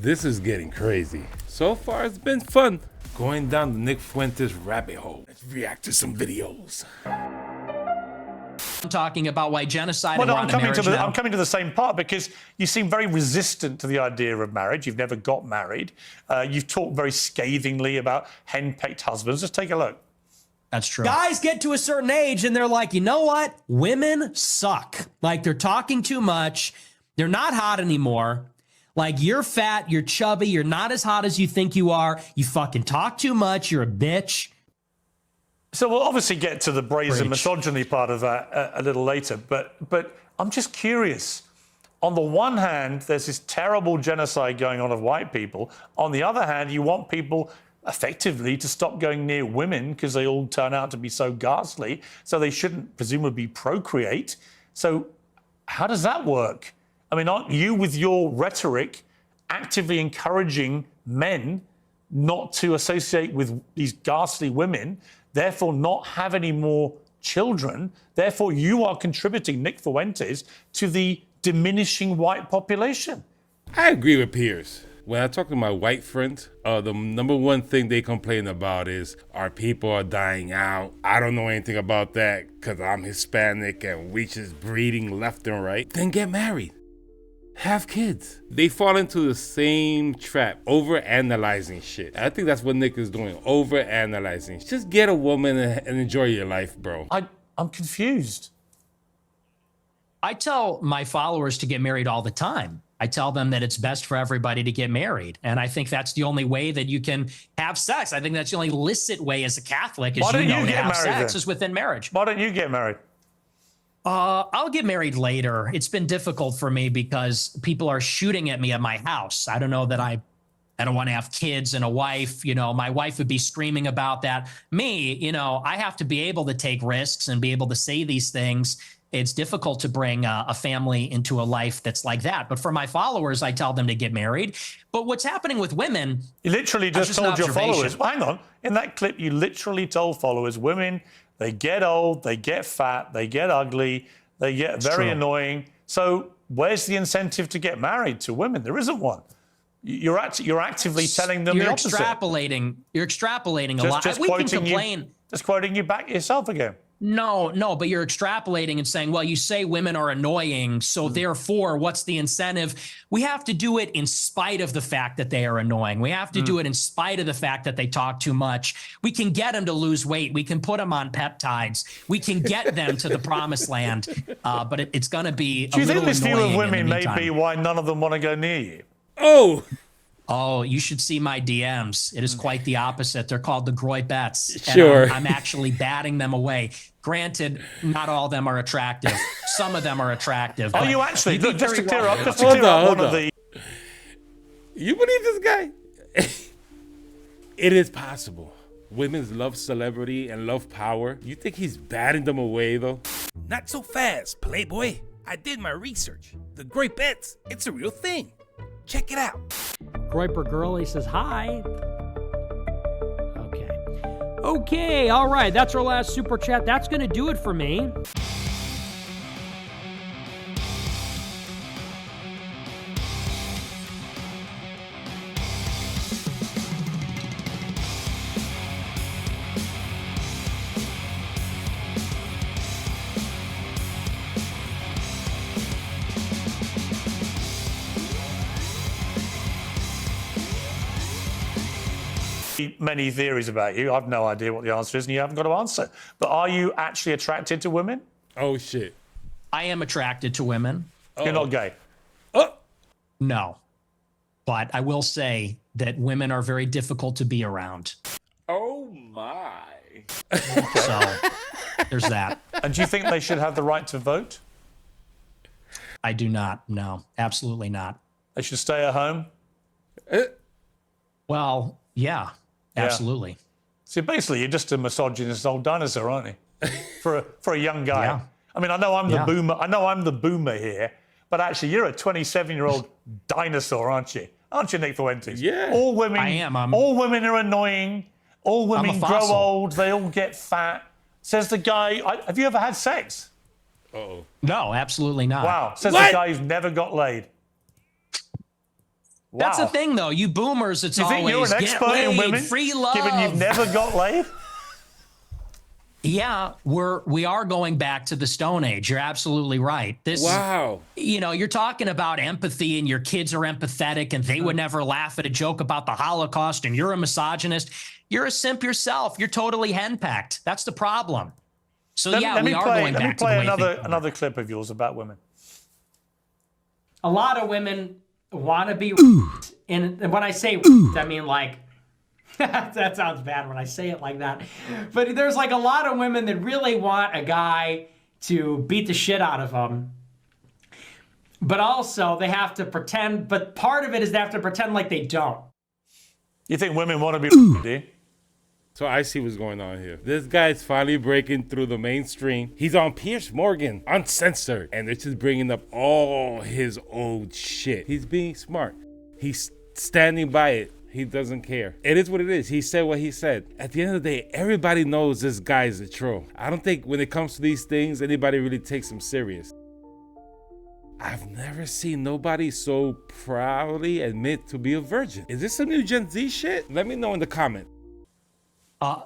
This is getting crazy. So far, it's been fun going down the Nick Fuentes rabbit hole. Let's react to some videos. I'm talking about why genocide. Well, no, I'm coming to the same part because you seem very resistant to the idea of marriage. You've never got married. You've talked very scathingly about henpecked husbands. Just take a look. That's true. Guys get to a certain age and they're like, you know what? Women suck. Like, they're talking too much. They're not hot anymore. Like, you're fat, you're chubby, you're not as hot as you think you are. You fucking talk too much. You're a bitch. So we'll obviously get to the brazen misogyny part of that a little later. But I'm just curious. On the one hand, there's this terrible genocide going on of white people. On the other hand, you want people effectively to stop going near women because they all turn out to be so ghastly, so they shouldn't presumably procreate. So how does that work? I mean, aren't you, with your rhetoric, actively encouraging men not to associate with these ghastly women, therefore not have any more children? Therefore, you are contributing, Nick Fuentes, to the diminishing white population. I agree with Piers. When I talk to my white friends, the number one thing they complain about is our people are dying out. I don't know anything about that because I'm Hispanic and we just breeding left and right. Then get married. Have kids. They fall into the same trap, over-analyzing shit. I think that's what Nick is doing, over-analyzing. Just get a woman and enjoy your life, bro. I'm confused. I tell my followers to get married all the time. I tell them that it's best for everybody to get married. And I think that's the only way that you can have sex. I think that's the only licit way as a Catholic, as you know, to have sex is within marriage. Why don't you get married? I'll get married later. It's been difficult for me because people are shooting at me at my house. I don't know that I don't want to have kids and a wife. You know, my wife would be screaming about that. Me, you know, I have to be able to take risks and be able to say these things. It's difficult to bring a family into a life that's like that. But for my followers, I tell them to get married. But what's happening with women... You literally just told your followers... Well, hang on. In that clip, you literally told followers, women, they get old, they get fat, they get ugly, they get very annoying. So where's the incentive to get married to women? There isn't one. You're actively telling them the opposite. You're extrapolating a lot. Just quoting you back yourself again. No, but you're extrapolating and saying, well, you say women are annoying, so therefore, what's the incentive? We have to do it in spite of the fact that they are annoying. We have to do it in spite of the fact that they talk too much. We can get them to lose weight. We can put them on peptides. We can get them to the promised land, but it's going to be Do you think this view of women may be why none of them want to go near you? Oh, you should see my DMs. It is quite the opposite. They're called the Groy Bets. Sure. I'm actually batting them away. Granted, not all of them are attractive. Some of them are attractive. Are you actually? Just to clear up, one of the... You believe this guy? It is possible. Women love celebrity and love power. You think he's batting them away, though? Not so fast, Playboy. I did my research. The Great Bets, it's a real thing. Check it out. Groiper Girlie says hi. Okay, all right. That's our last super chat. That's going to do it for me. Many theories about you. I've no idea what the answer is, and you haven't got to answer. But are you actually attracted to women? Oh, shit. I am attracted to women. You're not gay? No. But I will say that women are very difficult to be around. Oh, my. So there's that. And do you think they should have the right to vote? I do not. No, absolutely not. They should stay at home? Well, yeah. Absolutely. See, basically, you're just a misogynist old dinosaur, aren't you? For a young guy. Yeah. I mean, I know I'm the boomer. I know I'm the boomer here, but actually, you're a 27-year-old dinosaur, aren't you? Aren't you, Nick Fuentes? Yeah. All women. I am. All women are annoying. All women grow old. They all get fat. Says the guy. Have you ever had sex? Uh-oh. No, absolutely not. Wow. Says the guy who's never got laid. Wow. That's the thing, though. You boomers, it's Do you think always you're an get expert laid, in women, free love. given you've never got laid? Yeah, we are going back to the Stone Age. You're absolutely right. Wow. You're talking about empathy, and your kids are empathetic, and they would never laugh at a joke about the Holocaust, and you're a misogynist. You're a simp yourself. You're totally henpecked. That's the problem. So we are going back to the way Let me play another clip of yours about women. A lot of women want to be, and when I say, I mean like, that sounds bad when I say it like that. But there's like a lot of women that really want a guy to beat the shit out of them. But also they have to pretend, but part of it is they have to pretend like they don't. You think women want to be do you? So I see what's going on here. This guy's finally breaking through the mainstream. He's on Piers Morgan, uncensored. And they're just bringing up all his old shit. He's being smart. He's standing by it. He doesn't care. It is what it is. He said what he said. At the end of the day, everybody knows this guy is a troll. I don't think when it comes to these things, anybody really takes him serious. I've never seen nobody so proudly admit to be a virgin. Is this some new Gen Z shit? Let me know in the comment.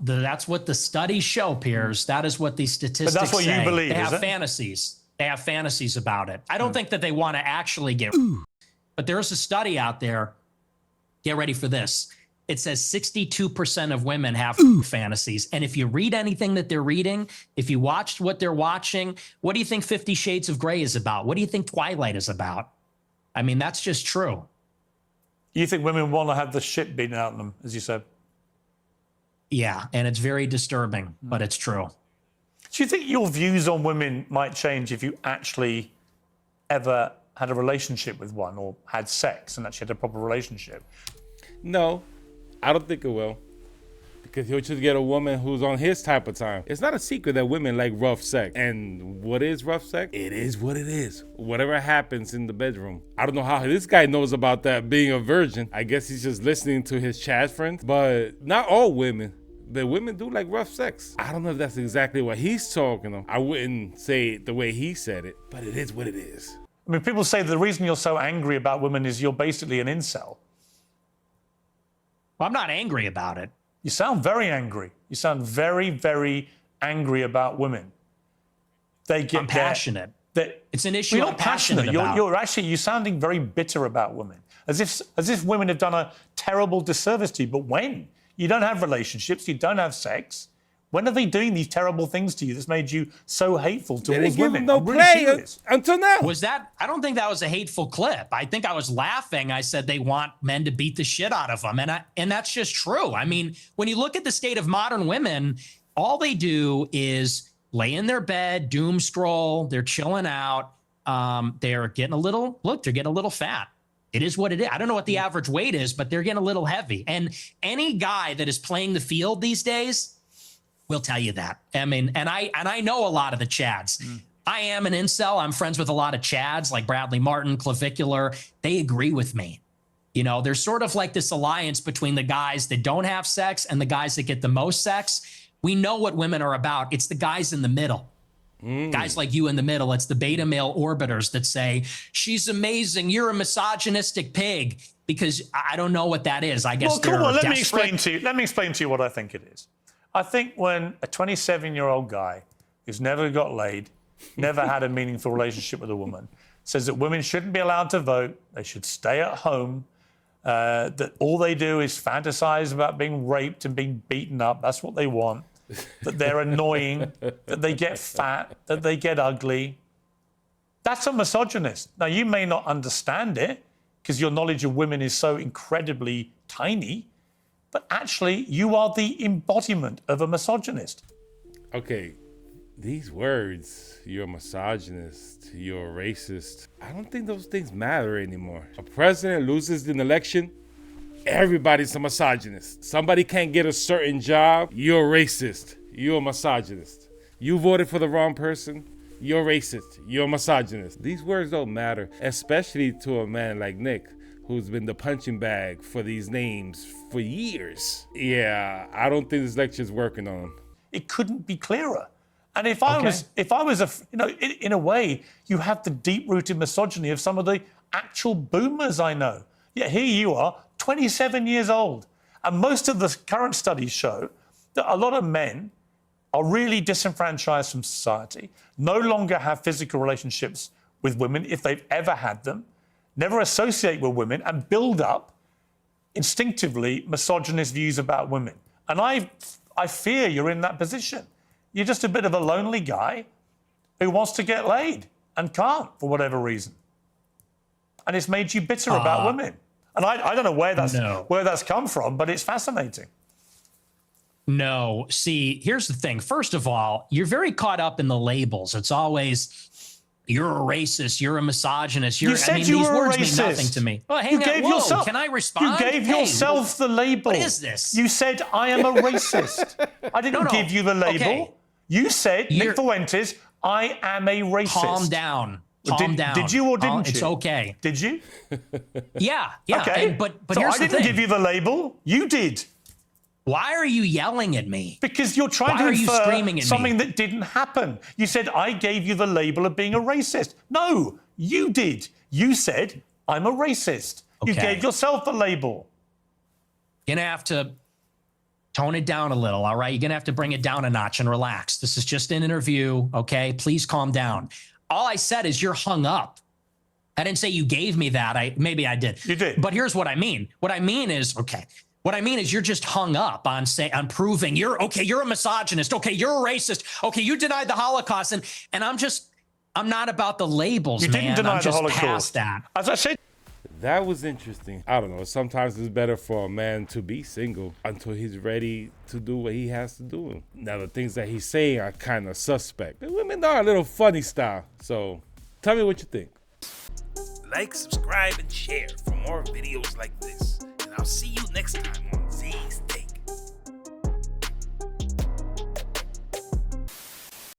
That's what the studies show, Piers. That is what these statistics say. But that's what you believe, They have is it? fantasies. They have fantasies about it. I don't think that they want to actually get. But there's a study out there. Get ready for this. It says 62% of women have fantasies. And if you read anything that they're reading, if you watched what they're watching, what do you think 50 Shades of Grey is about? What do you think Twilight is about? I mean, that's just true. You think women want to have the shit beaten out of them, as you said? Yeah, and it's very disturbing, but it's true. Do you think your views on women might change if you actually ever had a relationship with one or had sex and actually had a proper relationship? No, I don't think it will. Because he'll just get a woman who's on his type of time. It's not a secret that women like rough sex. And what is rough sex? It is what it is. Whatever happens in the bedroom. I don't know how this guy knows about that being a virgin. I guess he's just listening to his chat friends. But not all women. But women do like rough sex. I don't know if that's exactly what he's talking about. I wouldn't say it the way he said it. But it is what it is. I mean, people say the reason you're so angry about women is you're basically an incel. Well, I'm not angry about it. You sound very angry. You sound very, very angry about women. They get I'm passionate. It's an issue you're I'm not passionate about. You're sounding very bitter about women, as if women have done a terrible disservice to you. But when you don't have relationships, you don't have sex, when are they doing these terrible things to you that's made you so hateful towards women? No play until now. Was that? I don't think that was a hateful clip. I think I was laughing. I said they want men to beat the shit out of them, and that's just true. I mean, when you look at the state of modern women, all they do is lay in their bed, doom scroll. They're chilling out. They're getting a little fat. It is what it is. I don't know what the average weight is, but they're getting a little heavy. And any guy that is playing the field these days will tell you that. I mean, and I know a lot of the Chads. I am an incel. I'm friends with a lot of Chads like Bradley Martin, Clavicular. They agree with me. You know, there's sort of like this alliance between the guys that don't have sex and the guys that get the most sex. We know what women are about. It's the guys in the middle. Guys like you in the middle. It's the beta male orbiters that say, she's amazing. You're a misogynistic pig. Because I don't know what that is. I guess well, come on, let me explain to you what I think it is. I think when a 27-year-old guy who's never got laid, never had a meaningful relationship with a woman, says that women shouldn't be allowed to vote, they should stay at home, that all they do is fantasize about being raped and being beaten up, that's what they want, that they're annoying, that they get fat, that they get ugly. That's a misogynist. Now, you may not understand it because your knowledge of women is so incredibly tiny, but actually, you are the embodiment of a misogynist. Okay, these words, you're a misogynist, you're a racist, I don't think those things matter anymore. A president loses an election, everybody's a misogynist. Somebody can't get a certain job, you're a racist, you're a misogynist. You voted for the wrong person, you're racist, you're a misogynist. These words don't matter, especially to a man like Nick, who's been the punching bag for these names for years. Yeah, I don't think this lecture's working on him. It couldn't be clearer. And if I was in a way, you have the deep-rooted misogyny of some of the actual boomers I know. Yet here you are, 27 years old. And most of the current studies show that a lot of men are really disenfranchised from society, no longer have physical relationships with women if they've ever had them, never associate with women, and build up instinctively misogynist views about women. And I fear you're in that position. You're just a bit of a lonely guy who wants to get laid and can't for whatever reason. And it's made you bitter about women. And I don't know where that's come from, but it's fascinating. No, see, here's the thing. First of all, you're very caught up in the labels. It's always, you're a racist, you're a misogynist. You said you were a racist. These words mean nothing to me. Oh, hang on. Whoa, can I respond? You gave yourself the label. What is this? You said, I am a racist. I didn't give you the label. Okay. You said, Nick Fuentes, I am a racist. Calm down. Calm down. Did you or didn't you? It's okay. Did you? Yeah. Okay. But so here's I didn't give you the label. You did. Why are you yelling at me? Because you're trying to infer something that didn't happen. You said, I gave you the label of being a racist. No, you did. You said, I'm a racist. Okay. You gave yourself the label. You're going to have to tone it down a little, all right? You're going to have to bring it down a notch and relax. This is just an interview, okay? Please calm down. All I said is you're hung up. I didn't say you gave me that. Maybe I did. You did. But here's what I mean. What I mean is you're just hung up on proving you're a misogynist. Okay, you're a racist. Okay, you denied the Holocaust. And I'm not about the labels, man. You didn't deny the Holocaust. Past that. As I said. That was interesting. I don't know. Sometimes it's better for a man to be single until he's ready to do what he has to do. Now, the things that he's saying are kind of suspect. The women are a little funny style. So tell me what you think. Like, subscribe, and share for more videos like this. And I'll see you next time on